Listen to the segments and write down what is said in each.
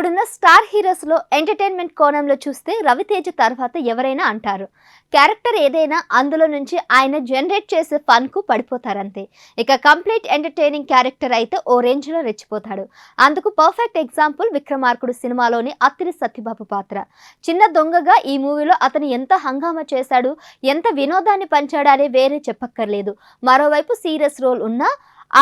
ఇప్పుడున్న star హీరోస్లో entertainment కోణంలో చూస్తే రవితేజ తర్వాత ఎవరైనా అంటారు. క్యారెక్టర్ ఏదైనా అందులో నుంచి ఆయన జనరేట్ చేసే ఫన్కు పడిపోతారంతే. ఇక కంప్లీట్ ఎంటర్టైనింగ్ క్యారెక్టర్ అయితే ఓ రేంజ్లో రెచ్చిపోతాడు. అందుకు పర్ఫెక్ట్ ఎగ్జాంపుల్ విక్రమార్కుడు సినిమాలోని అత్తిలి సత్యబాబు పాత్ర. చిన్న దొంగగా ఈ మూవీలో అతను ఎంత హంగామా చేశాడు, ఎంత వినోదాన్ని పంచాడనే వేరే చెప్పక్కర్లేదు. మరోవైపు సీరియస్ రోల్ ఉన్నా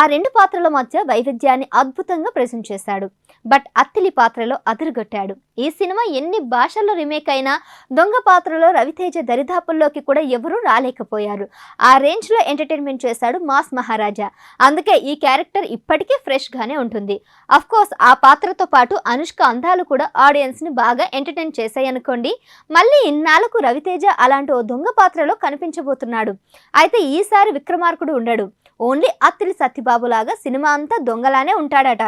ఆ రెండు పాత్రల మధ్య వైవిధ్యాన్ని అద్భుతంగా ప్రెజెంట్ చేశాడు. బట్ అత్తిలి పాత్రలో అదరగొట్టాడు. ఈ సినిమా ఎన్ని భాషల్లో రీమేక్ అయినా దొంగ పాత్రలో రవితేజ దరిదాపుల్లోకి కూడా ఎవరూ రాలేకపోయారు. ఆ రేంజ్లో ఎంటర్టైన్మెంట్ చేశాడు మాస్ మహారాజా. అందుకే ఈ క్యారెక్టర్ ఇప్పటికీ ఫ్రెష్గానే ఉంటుంది. అఫ్కోర్స్ ఆ పాత్రతో పాటు అనుష్క అందాలు కూడా ఆడియన్స్ని బాగా ఎంటర్టైన్ చేశాయనుకోండి. మళ్ళీ ఇన్నాళ్లకు రవితేజ అలాంటి ఓ దొంగ పాత్రలో కనిపించబోతున్నాడు. అయితే ఈసారి విక్రమార్కుడు ఉండడు. ఓన్లీ అత్తిలి సత్యబాబు లాగా సినిమా అంతా దొంగలానే ఉంటాడట.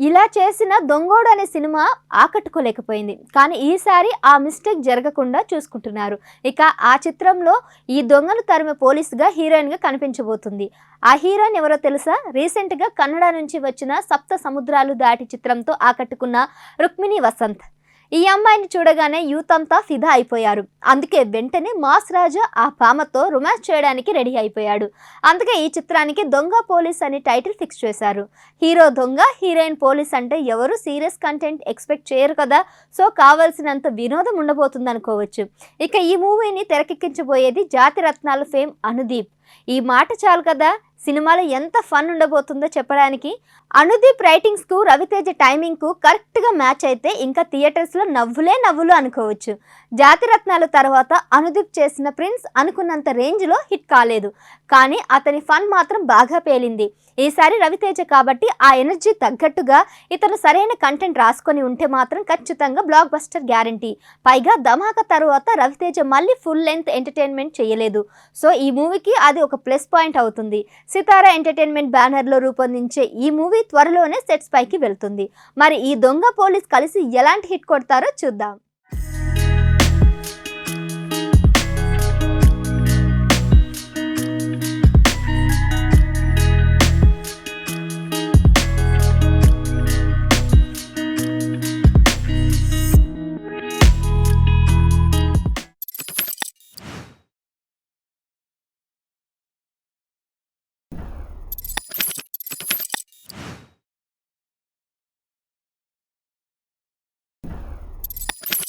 ఇలా చేసిన దొంగోడు అనే సినిమా ఆకట్టుకోలేకపోయింది. కానీ ఈసారి ఆ మిస్టేక్ జరగకుండా చూసుకుంటున్నారు. ఇక ఆ చిత్రంలో ఈ దొంగను తరిమే పోలీసుగా హీరోయిన్గా కనిపించబోతుంది. ఆ హీరోయిన్ ఎవరో తెలుసా? రీసెంట్గా కన్నడ నుంచి వచ్చిన సప్త సముద్రాలు దాటి చిత్రంతో ఆకట్టుకున్న రుక్మిణి వసంత్. ఈ అమ్మాయిని చూడగానే యూత్ అంతా ఫిదా అయిపోయారు. అందుకే వెంటనే మాస్ రాజా ఆ భామతో రొమాన్స్ చేయడానికి రెడీ అయిపోయాడు. అందుకే ఈ చిత్రానికి దొంగ పోలీస్ అని టైటిల్ ఫిక్స్ చేశారు. హీరో దొంగ, హీరోయిన్ పోలీస్ అంటే ఎవరు సీరియస్ కంటెంట్ ఎక్స్పెక్ట్ చేయరు కదా. సో కావాల్సినంత వినోదం ఉండబోతుంది అనుకోవచ్చు. ఇక ఈ మూవీని తెరకెక్కించబోయేది జాతి రత్నాల ఫేమ్ అనుదీప్. ఈ మాట చాలు కదా సినిమాలో ఎంత ఫన్ ఉండబోతుందో చెప్పడానికి. అనుదీప్ రైటింగ్స్కు రవితేజ టైమింగ్కు కరెక్ట్గా మ్యాచ్ అయితే ఇంకా థియేటర్స్లో నవ్వులే నవ్వులు అనుకోవచ్చు. జాతిరత్నాల తర్వాత అనుదీప్ చేసిన ప్రిన్స్ అనుకున్నంత రేంజ్లో హిట్ కాలేదు. కానీ అతని ఫన్ మాత్రం బాగా పేలింది. ఈసారి రవితేజ కాబట్టి ఆ ఎనర్జీ తగ్గట్టుగా ఇతను సరైన కంటెంట్ రాసుకొని ఉంటే మాత్రం ఖచ్చితంగా బ్లాక్ బస్టర్ గ్యారంటీ. పైగా ధమాకా తర్వాత రవితేజ మళ్ళీ ఫుల్ లెంత్ ఎంటర్టైన్మెంట్ చేయలేదు. సో ఈ మూవీకి అది ఒక ప్లస్ పాయింట్ అవుతుంది. సితారా ఎంటర్టైన్మెంట్ బ్యానర్లో రూపొందించే ఈ మూవీ త్వరలోనే సెట్స్ పైకి వెళ్తుంది. మరి ఈ దొంగ పోలీస్ కలిసి ఎలాంటి హిట్ కొడతారో చూద్దాం.